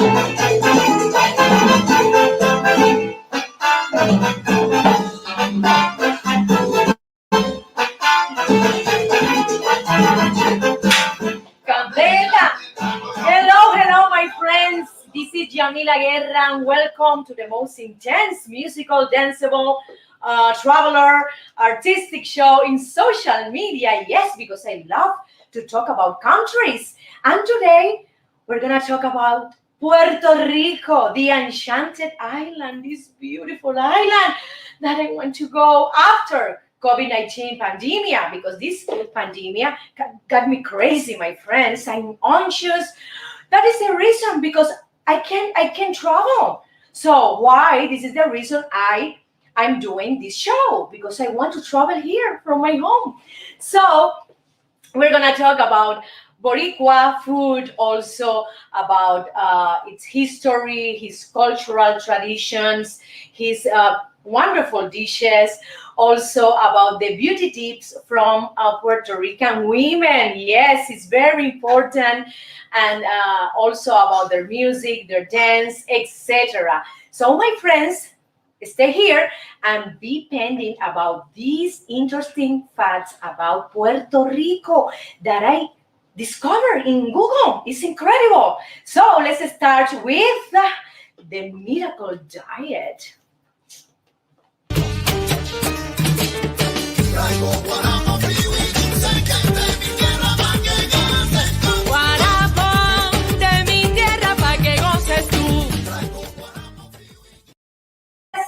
Candela. Hello, hello, my friends. This is Yamila Guerra, and welcome to the most intense musical, danceable, traveler, artistic show in social media. Yes, because I love to talk about countries. And today, we're gonna talk about Puerto Rico, the enchanted island, this beautiful island that I want to go after COVID-19 pandemia, because this pandemia got me crazy, my friends. I'm anxious. That is the reason, because I can't travel. So why? This is the reason I'm doing this show, because I want to travel here from my home. So we're gonna talk about Boricua food, also about its history, his cultural traditions, his wonderful dishes, also about the beauty tips from Puerto Rican women. Yes, it's very important, and also about their music, their dance, etc. So, my friends, stay here and be pending about these interesting facts about Puerto Rico that I discovered in Google. It's incredible. So let's start with the miracle diet.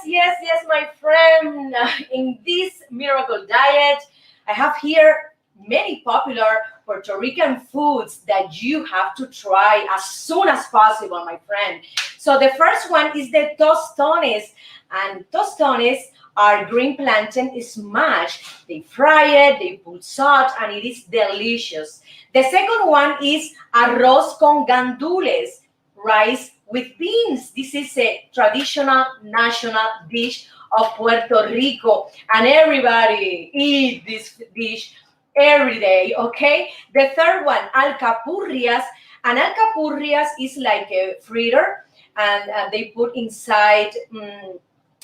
Yes, my friend. In this miracle diet, I have here many popular Puerto Rican foods that you have to try as soon as possible, my friend. So the first one is the tostones, and tostones are green plantain smashed. They fry it, they put salt, and it is delicious. The second one is arroz con gandules, rice with beans. This is a traditional national dish of Puerto Rico, and everybody eat this dish every day. Okay. The third one, alcapurrias, and alcapurrias is like a fritter, and they put inside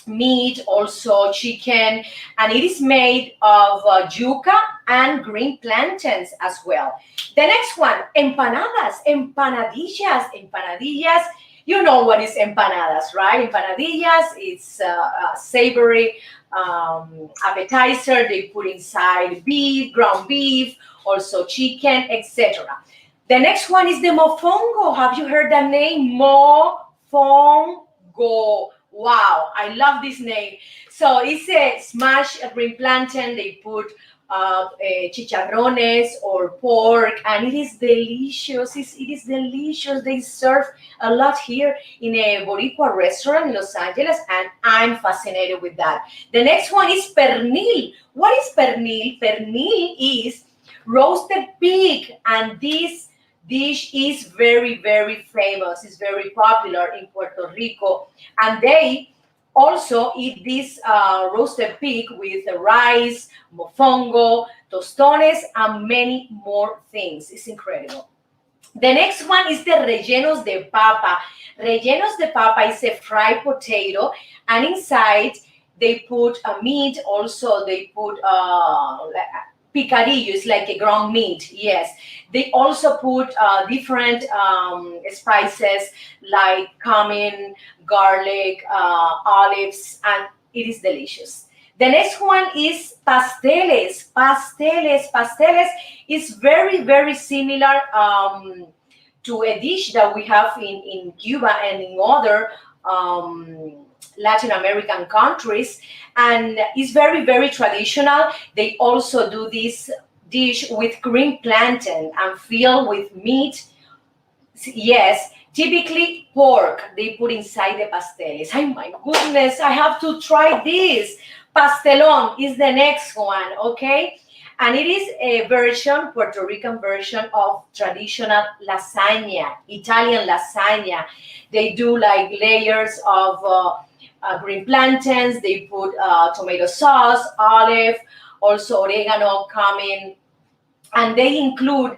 meat, also chicken, and it is made of yuca and green plantains as well. The next one, empanadas, empanadillas. You know what is empanadas, right? Empanadillas, it's a savory appetizer. They put inside beef, ground beef, also chicken, etc. The next one is the mofongo. Have you heard that name? Mofongo. Wow, I love this name. So it's a smashed green plantain. They put chicharrones or pork, and it is delicious. It is delicious. They serve a lot here in a Boricua restaurant in Los Angeles, and I'm fascinated with that. The next one is pernil. What is pernil? Pernil is roasted pig, and this dish is very, very famous. It's very popular in Puerto Rico, and they also eat this roasted pig with rice, mofongo, tostones, and many more things. It's incredible. The next one is the rellenos de papa. Rellenos de papa is a fried potato, and inside they put meat. Also, they put picadillo, is like a ground meat. Yes, they also put different spices like cumin, garlic, olives, and it is delicious. The next one is pasteles. Pasteles is very, very similar to a dish that we have in Cuba and in other Latin American countries, and it's very, very traditional. They also do this dish with green plantain and filled with meat. Yes, typically pork they put inside the pasteles. Oh my goodness, I have to try this. Pastelón is the next one, okay? And it is a version, Puerto Rican version of traditional lasagna, Italian lasagna. They do like layers of green plantains. They put tomato sauce, olive, also oregano, cumin, and they include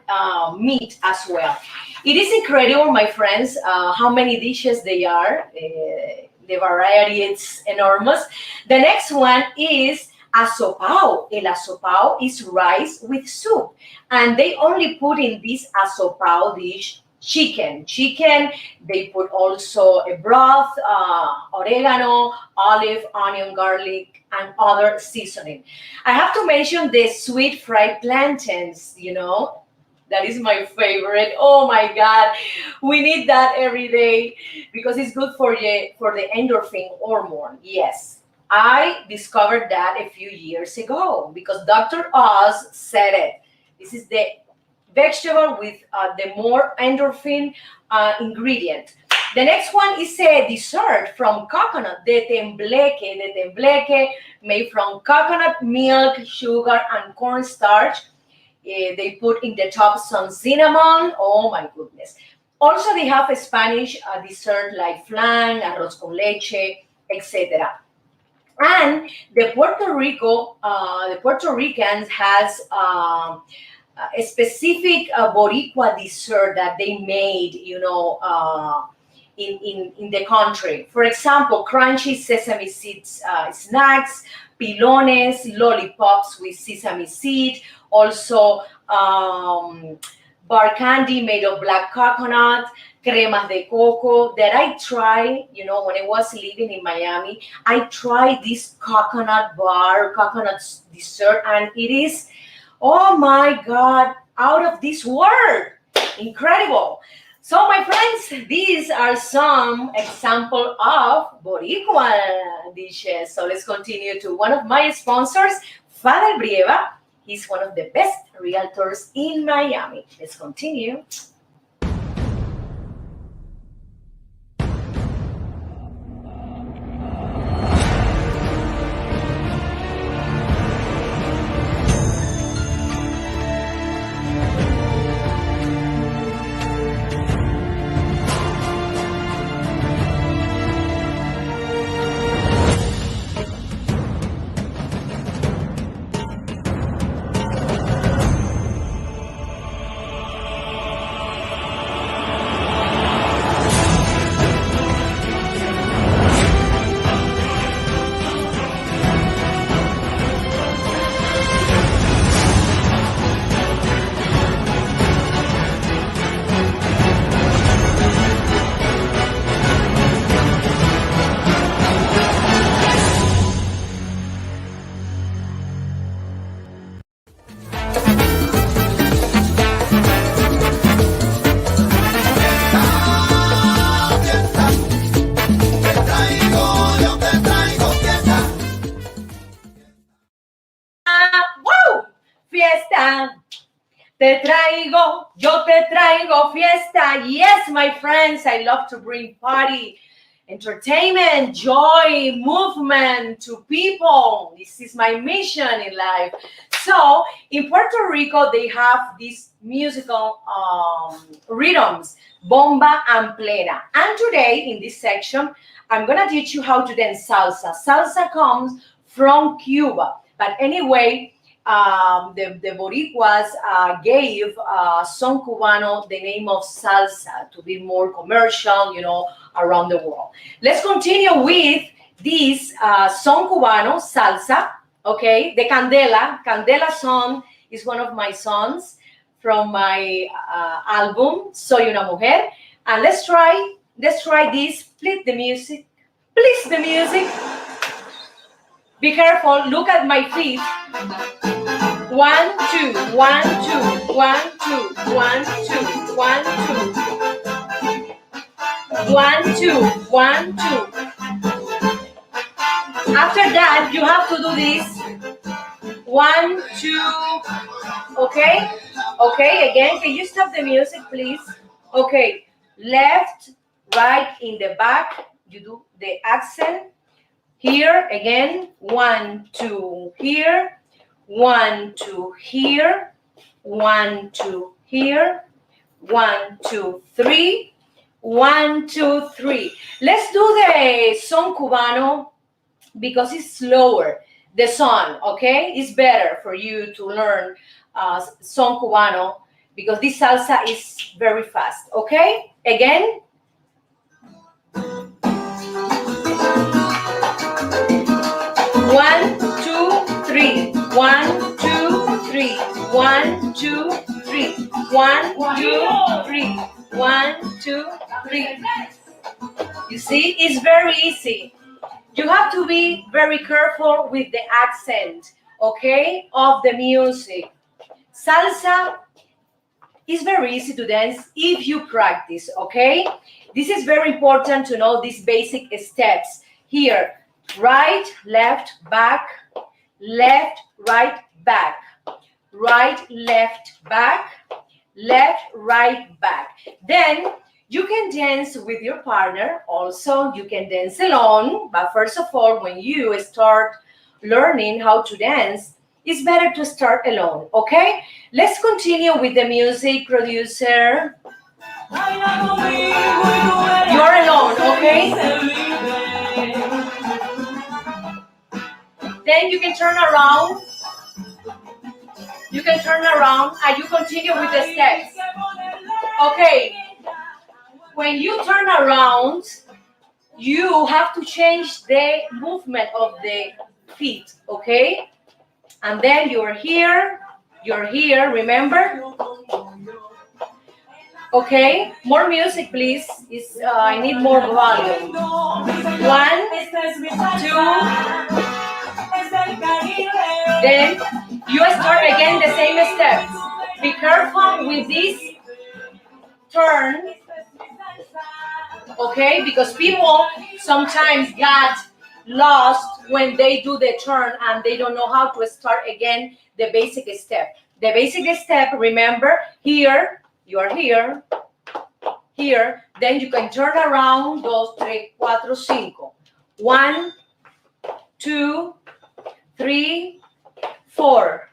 meat as well. It is incredible, my friends, how many dishes they are. The variety is enormous. The next one is asopao. El asopao is rice with soup, and they only put in this asopao dish chicken. Chicken. They put also a broth, oregano, olive, onion, garlic, and other seasoning. I have to mention the sweet fried plantains. That is my favorite. Oh my God, we need that every day because it's good for the endorphin hormone. Yes, I discovered that a few years ago because Dr. Oz said it. This is the vegetable with the more endorphin ingredient. The next one is a dessert from coconut, the tembleque. The tembleque made from coconut milk, sugar, and cornstarch. They put in the top some cinnamon. Oh my goodness. Also, they have a Spanish dessert like flan, arroz con leche, etc. And the Puerto Ricans has a specific Boricua dessert that they made, in the country. For example, crunchy sesame seeds snacks, pilones, lollipops with sesame seed, also bar candy made of black coconut, cremas de coco that I tried, when I was living in Miami. I tried this coconut dessert, and it is, oh my God, out of this world. Incredible. So, my friends, these are some example of Boricua dishes. So let's continue to one of my sponsors, Father Brieva. He's one of the best realtors in Miami. Let's continue. Fiesta. Yo te traigo fiesta. Yes, my friends, I love to bring party, entertainment, joy, movement to people. This is my mission in life. So in Puerto Rico, they have these musical rhythms, bomba and plena. And today in this section, I'm gonna teach you how to dance salsa. Salsa comes from Cuba, but anyway, the Boricuas gave son cubano the name of salsa to be more commercial, around the world. Let's continue with this son cubano, salsa, okay? The Candela song is one of my songs from my album, Soy una mujer. And let's try this. Please the music. Be careful, look at my feet. 1, 2, 1, 2, 1, 2, 1, 2, 1, 2. 1, 2, 1, 2. After that, you have to do this. 1, 2. Okay? Okay, again, can you stop the music, please? Okay, left, right, in the back, you do the accent. Here, again, 1, 2, here. 1, 2, here. 1, 2, here. 1, 2, 3. 1, 2, 3. Let's do the son cubano because it's slower. The son, okay? It's better for you to learn son cubano, because this salsa is very fast. Okay, again. 1, 2, 3. 1, 2, 3. 1, 2, 3. 1, 2, 3. 1, 2, 3. You see, it's very easy. You have to be very careful with the accent, okay, of the music. Salsa is very easy to dance if you practice, okay? This is very important to know these basic steps. Here, right, left, back, left, right, back, right, left, back, left, right, back. Then you can dance with your partner. Also, you can dance alone. But first of all, when you start learning how to dance, it's better to start alone, okay? Let's continue with the music, producer. You're alone, okay? Then you can turn around. You can turn around and you continue with the steps. Okay. When you turn around, you have to change the movement of the feet, okay? And then you're here, remember? Okay, more music, please. I need more volume. 1, 2. Then you start again the same steps. Be careful with this turn, okay? Because people sometimes got lost when they do the turn and they don't know how to start again the basic step. The basic step, remember, here, you are here, here, then you can turn around, 2, 3, 4, 5. 1, 2, 3, 4.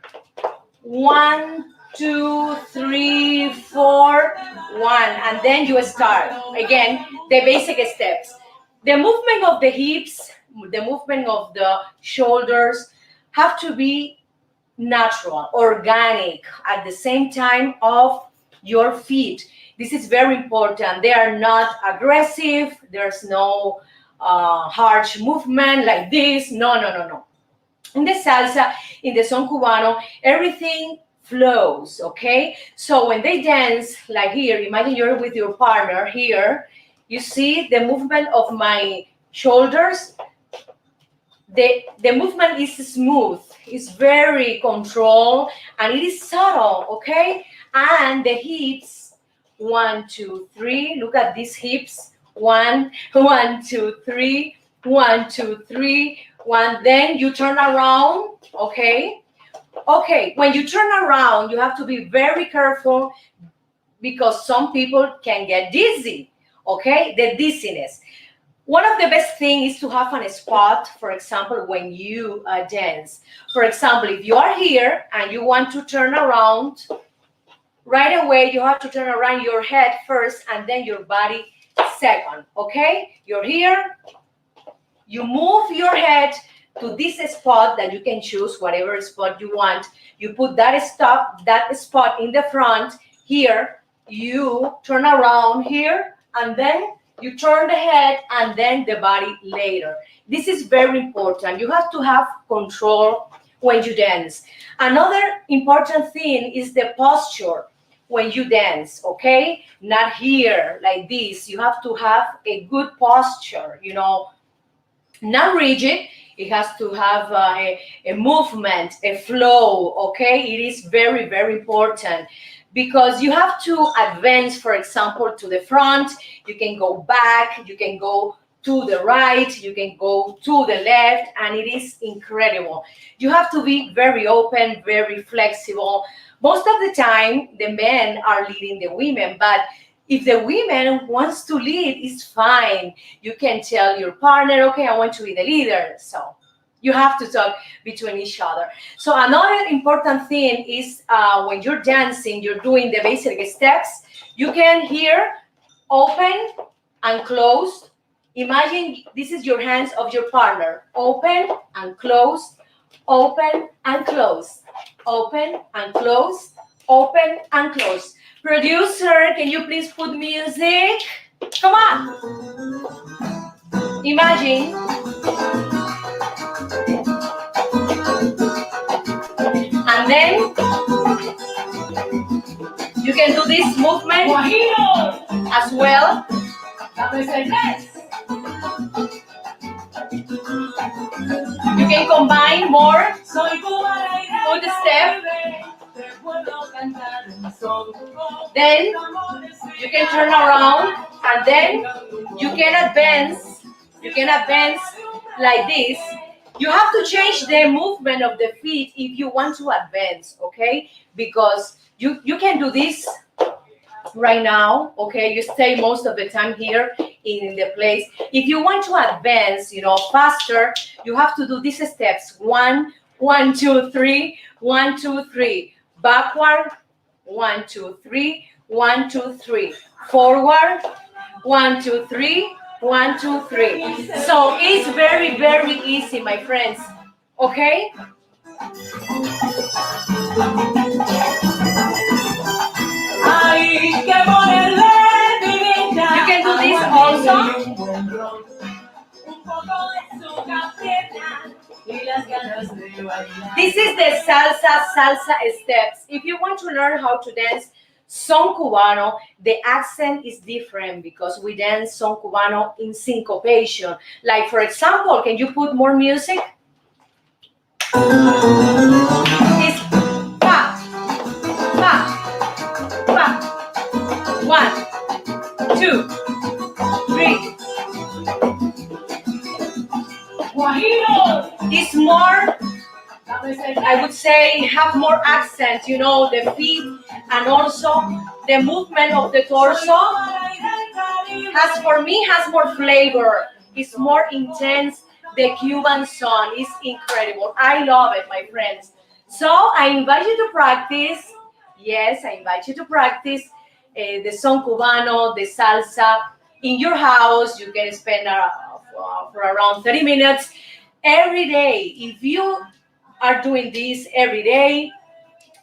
1, 2, 3, 4, 1. And then you start. Again, the basic steps. The movement of the hips, the movement of the shoulders have to be natural, organic, at the same time of your feet. This is very important. They are not aggressive. There's no harsh movement like this. No. In the salsa, in the son cubano, everything flows, okay? So when they dance, like here, imagine you're with your partner here, you see the movement of my shoulders. The movement is smooth, it's very controlled, and it is subtle, okay? And the hips, 1, 2, 3, look at these hips. 1, 2, 3, 1, 2, 3, 1. Then you turn around, okay? Okay, when you turn around, you have to be very careful because some people can get dizzy, okay? The dizziness. One of the best things is to have a spot, for example, when you dance. For example, if you are here and you want to turn around, right away you have to turn around your head first and then your body second, okay? You're here, you move your head to this spot that you can choose, whatever spot you want. You put that spot in the front. Here, you turn around here, and then you turn the head and then the body later. This is very important. You have to have control when you dance. Another important thing is the posture when you dance, okay? Not here like this. You have to have a good posture, not rigid. It has to have a movement, a flow, okay? It is very, very important because you have to advance, for example, to the front. You can go back, you can go to the right, you can go to the left, and it is incredible. You have to be very open, very flexible. Most of the time, the men are leading the women, but if the women wants to lead, it's fine. You can tell your partner, okay, I want to be the leader. So you have to talk between each other. So another important thing is when you're dancing, you're doing the basic steps. You can here open and close. Imagine this is your hands of your partner. Open and close, open and close. open and close, open and close. Producer, can you please put music? Come on. Imagine. And then you can do this movement as well. You can combine more with the step. Then you can turn around and then you can advance. You can advance like this. You have to change the movement of the feet if you want to advance, okay? Because you can do this right now, okay? You stay most of the time here in the place. If you want to advance, faster, you have to do these steps. 1, 1, 2, 3, 1, 2, 3. Backward, 1, 2, 3, 1, 2, 3. Forward, 1, 2, 3, 1, 2, 3. So it's very, very easy, my friends. Okay? You can do this also. This is the salsa steps. If you want to learn how to dance son cubano, the accent is different because we dance son cubano in syncopation. Like, for example, can you put more music? It's pa, pa, pa. 1, 2, 3. It's more, I would say, have more accent, the feet and also the movement of the torso has more flavor. It's more intense. The Cuban song is incredible. I love it, my friends. So I invite you to practice. Yes, I invite you to practice the son cubano, the salsa in your house. You can spend for around 30 minutes every day. If you are doing this every day,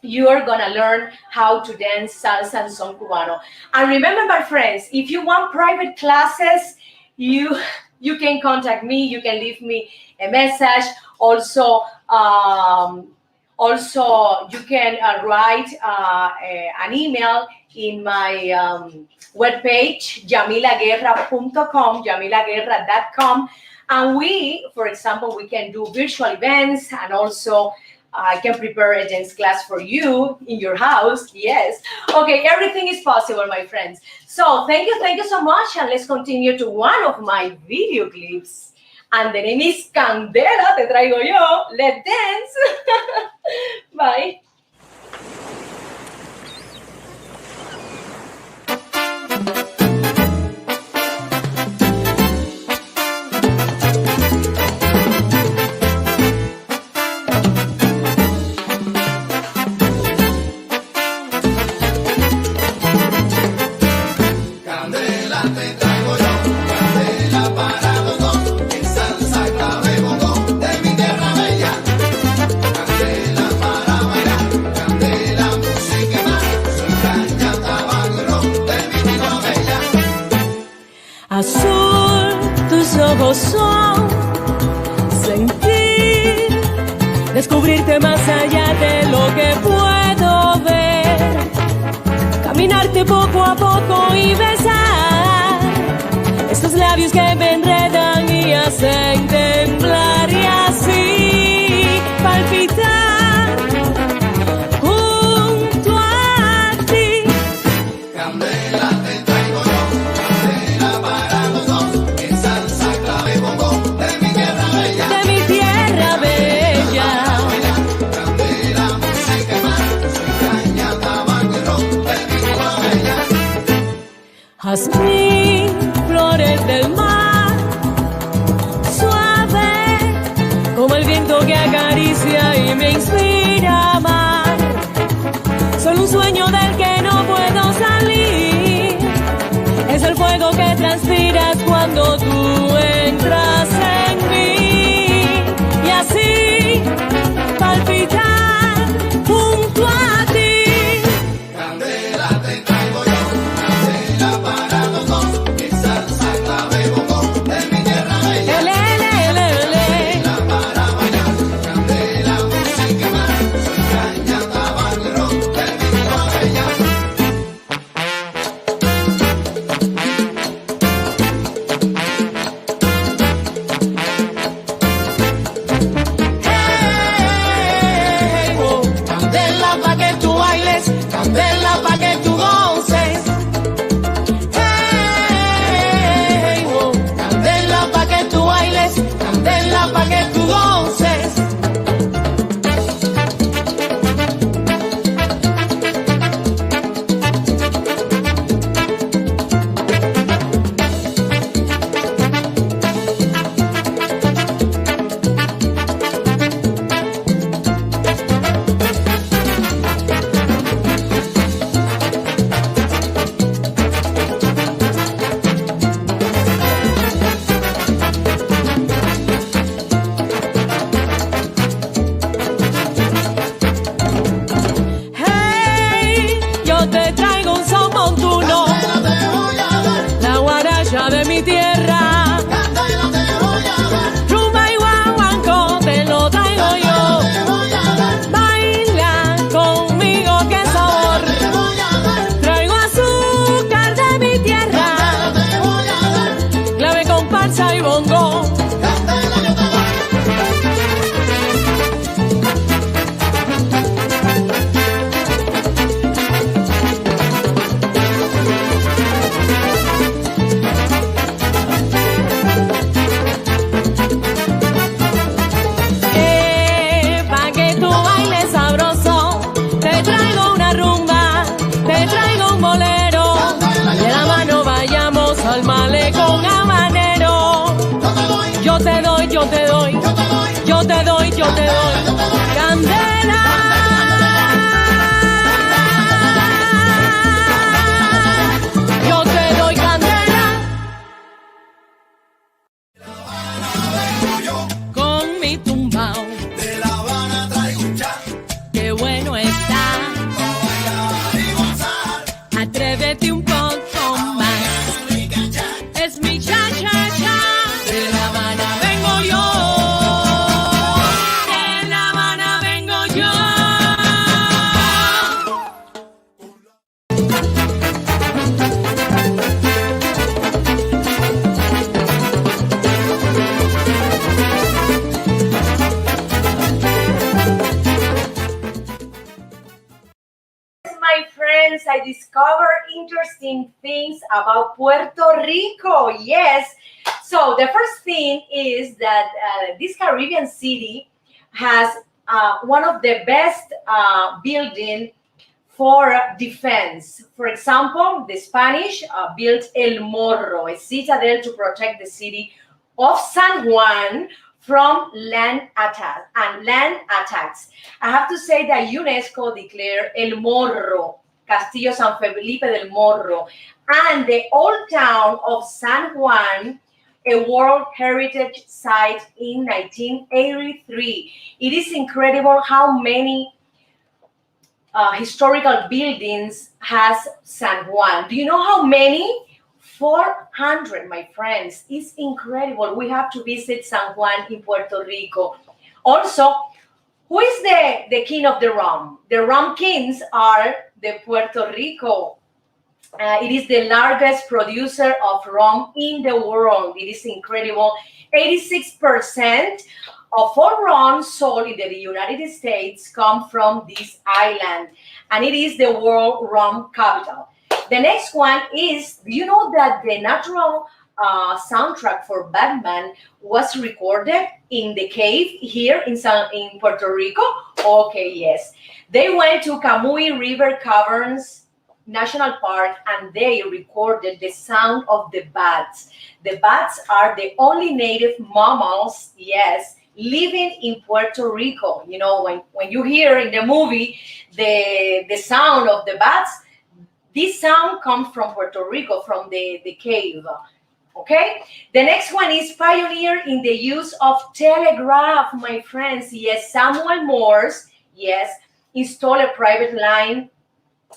you are gonna learn how to dance salsa and son cubano. And remember, my friends, if you want private classes, you can contact me. You can leave me a message. Also, you can write an email in my webpage, yamilaguerra.com, yamilaguerra.com. And for example, we can do virtual events, and also I can prepare a dance class for you in your house. Yes. Okay, everything is possible, my friends. So thank you so much. And let's continue to one of my video clips. And the name is Candela, te traigo yo. Let's dance. Bye. Azul, tus ojos son sentir, descubrirte más allá de lo que puedo ver, caminarte poco a poco y besar estos labios que me enredan y hacen temblar y así palpitar junto a ti. Candela te traigo yo, candela para los dos, en salsa, clave, bongo, de mi tierra bella. De mi tierra bella. Candela, música y más, soy caña, tabaco y ron, de mi tierra bella. Jazmín, flores del mar, suave como el viento que acaricia y me inspira a amar. Solo un sueño del que no puedo salir, es el fuego que transpiras cuando tú entras en mí. Y así palpitar salsa y bongo. Candela yo te doy. Pa' que tú bailes sabroso, te traigo una rumba, te traigo un bolero. De la mano vayamos al malecón habanero. Yo te doy, yo te doy, yo te doy, yo te doy. Candela. Yo te doy candela. Con mi tumbao. De La Habana traigo un chat. Qué bueno está. Pa' bailar y gozar. Atrévete un poco más. Es mi cha cha cha. De La Habana vengo yo. De La Habana vengo yo. My friends, I discovered interesting things about Puerto Rico. Yes. So the first thing is that this Caribbean city has one of the best building for defense. For example, the Spanish built El Morro, a citadel to protect the city of San Juan from land attacks. I have to say that UNESCO declared El Morro, Castillo San Felipe del Morro, and the old town of San Juan a World Heritage Site in 1983. It is incredible how many historical buildings has San Juan. Do you know how many? 400, my friends. It's incredible. We have to visit San Juan in Puerto Rico. Also, who is the king of the rum? The rum kings are the Puerto Rico. It is the largest producer of rum in the world. It is incredible. 86% of all rum sold in the United States come from this island, and it is the world rum capital. The next one is, do you know that the natural soundtrack for Batman was recorded in the cave here in Puerto Rico? Okay, yes. They went to Camuy River Caverns National Park and they recorded the sound of the bats. The bats are the only native mammals, yes, living in Puerto Rico. You know, when you hear in the movie the sound of the bats, this sound comes from Puerto Rico, from the cave. Okay, the next one is pioneer in the use of telegraph, my friends. Yes, Samuel Morse, yes, installed a private line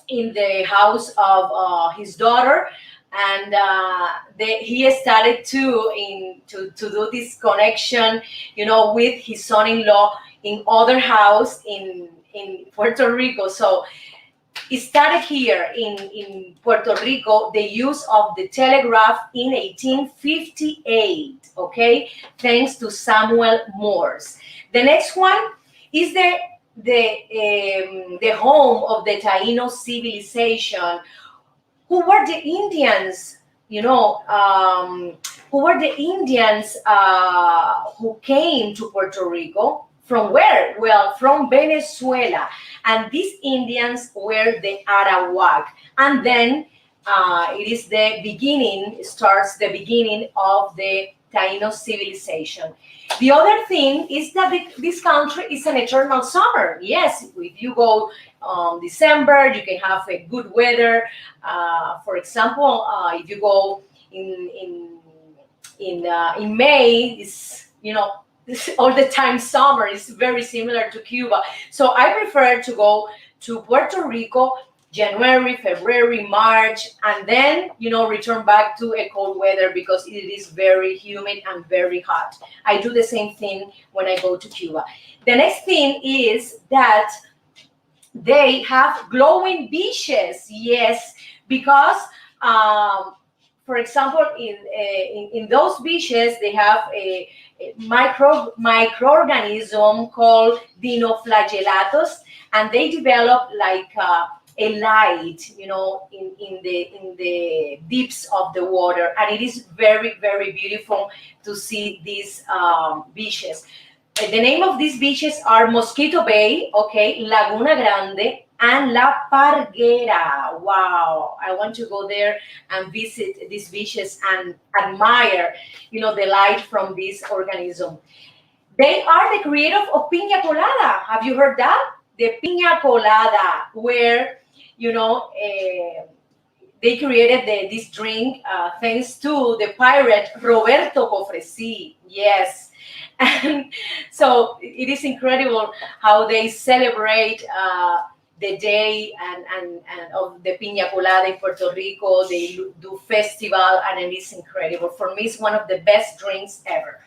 in the house of his daughter, and he started to do this connection, you know, with his son-in-law in other house in Puerto Rico. So it started here in Puerto Rico, the use of the telegraph in 1858, okay, thanks to Samuel Morse. The next one is the home of the Taino civilization. Who were the Indians, you know, who were the Indians who came to Puerto Rico? From where? Well, from Venezuela. And these Indians were the Arawak. And then starts the beginning of the Taino civilization. The other thing is that this country is an eternal summer. Yes, if you go December, you can have a good weather. For example, if you go in May, it's, you know, all the time summer is very similar to Cuba. So I prefer to go to Puerto Rico January, February, March, and then, you know, return back to a cold weather because it is very humid and very hot. I do the same thing when I go to Cuba. The next thing is that they have glowing beaches. Yes, because for example, in those beaches, they have a microorganism called dinoflagellatos, and they develop like a light, in the deeps of the water, and it is very, very beautiful to see these beaches. The name of these beaches are Mosquito Bay, okay, Laguna Grande, and La Parguera. Wow, I want to go there and visit these beaches and admire, the light from this organism. They are the creators of Piña Colada. Have you heard that? The Piña Colada, where, they created this drink thanks to the pirate Roberto Cofresi. Yes. And so it is incredible how they celebrate the day and of the Piña Colada in Puerto Rico. They do festival, and it is incredible. For me, it's one of the best drinks ever.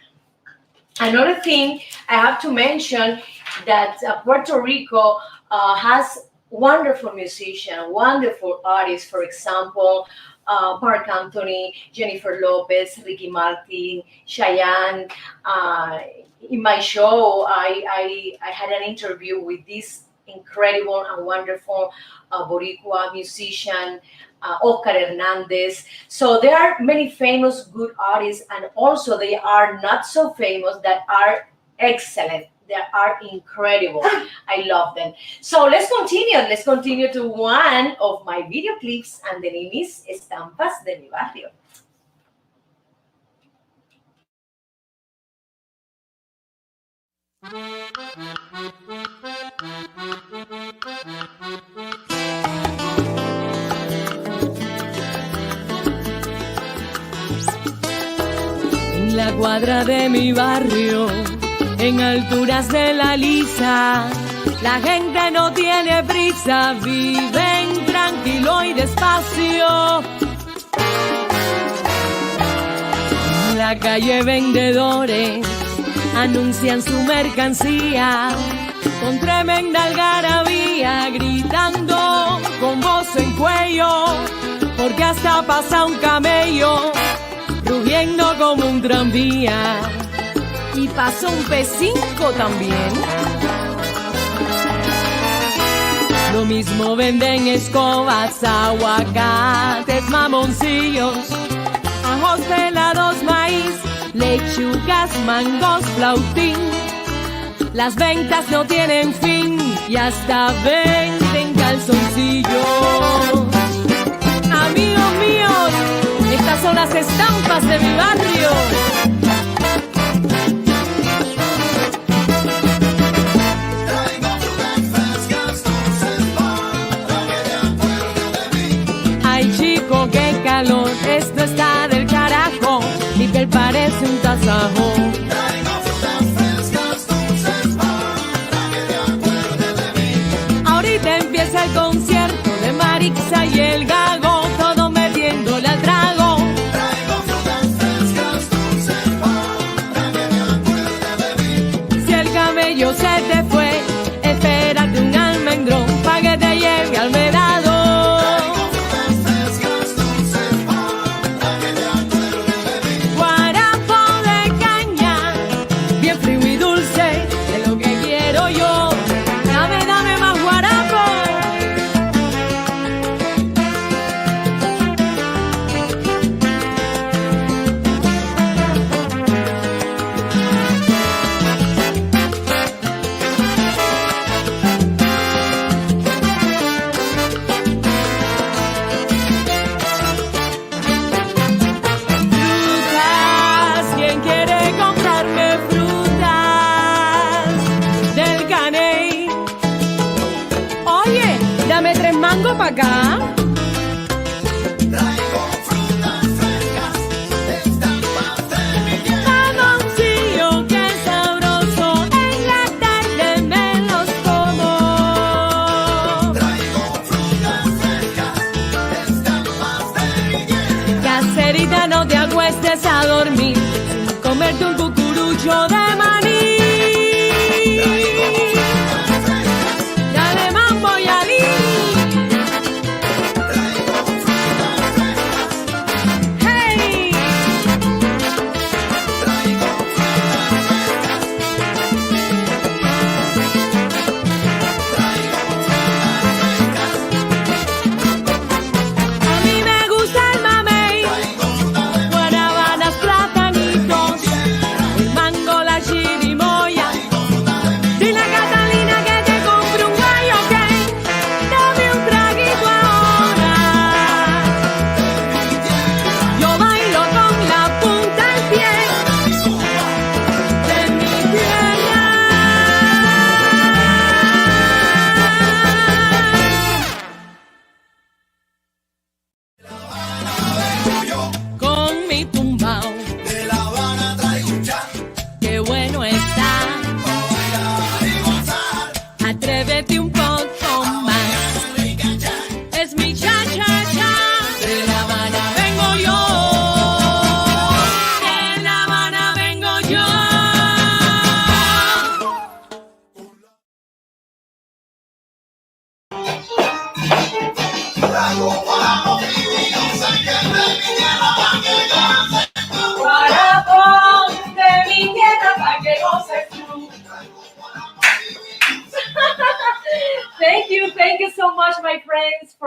Another thing I have to mention that Puerto Rico has wonderful musicians, wonderful artists. For example, Mark Anthony, Jennifer Lopez, Ricky Martin, Cheyenne. In my show, I had an interview with this incredible and wonderful Boricua musician, Oscar Hernandez. So there are many famous good artists, and also they are not so famous that are excellent. They are incredible. I love them. So let's continue. Let's continue to one of my video clips, and the name is Estampas de mi Barrio. En la cuadra de mi barrio, en alturas de la Lisa, la gente no tiene prisa, viven tranquilo y despacio. En la calle vendedores anuncian su mercancía con tremenda algarabía, gritando con voz en cuello, porque hasta pasa un camello rugiendo como un tranvía. Y pasó un P5 también. Lo mismo venden escobas, aguacates, mamoncillos, ajos pelados, maíz, lechugas, mangos, flautín. Las ventas no tienen fin y hasta venden calzoncillos. Amigos míos, estas son las estampas de mi barrio. Qué calor, esto está del carajo, mi piel parece un tasajo. Traigo frutas frescas, dulces para que te acuerdes de mí. Ahorita empieza el concierto de Marixa y el Gago, todo metiéndole al trago. Traigo frutas frescas, dulces para que te acuerdes de mí. Si el camello se te fue, espérate un almendrón pa' que te lleve al medado. Pa' acá. Traigo frutas frescas, estampas de mi piel. Mamoncillo, qué sabroso, en la tarde me los como. Traigo frutas frescas, estampas de mi piel. Caserita, no te acuestes a dormir sin comerte un cucurucho de maní. Traigo frutas frescas, Dale mambo y alí.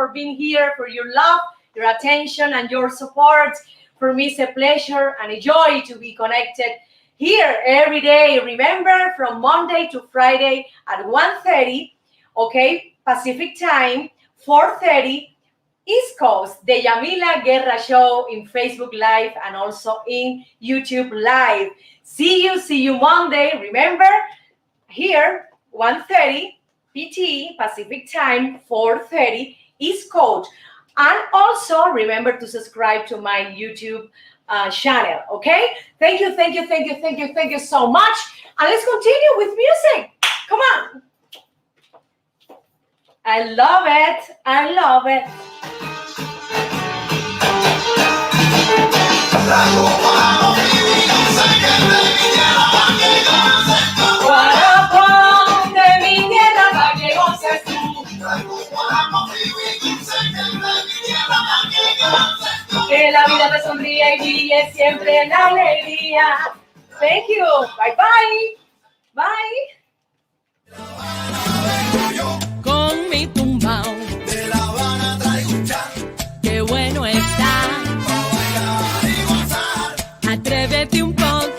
for being here, for your love, your attention, and your support. For me, it's a pleasure and a joy to be connected here every day. Remember, from Monday to Friday at 1:30, okay, Pacific time, 4:30 East Coast, the Yamila Guerra Show in Facebook Live and also in YouTube Live. See you Monday. Remember, here, 1:30 PT, Pacific time, 4:30 East Coast. And also remember to subscribe to my YouTube channel, okay? Thank you so much. And let's continue with music. Come on. I love it. Guarapón de mi tierra pa' que goces tú. Que la vida te sonríe y brille siempre en alegría. Thank you. Bye. Con mi tumbao, De La Habana traigo un chan, qué bueno está. pa' bailar y gozar. Atrévete un poco.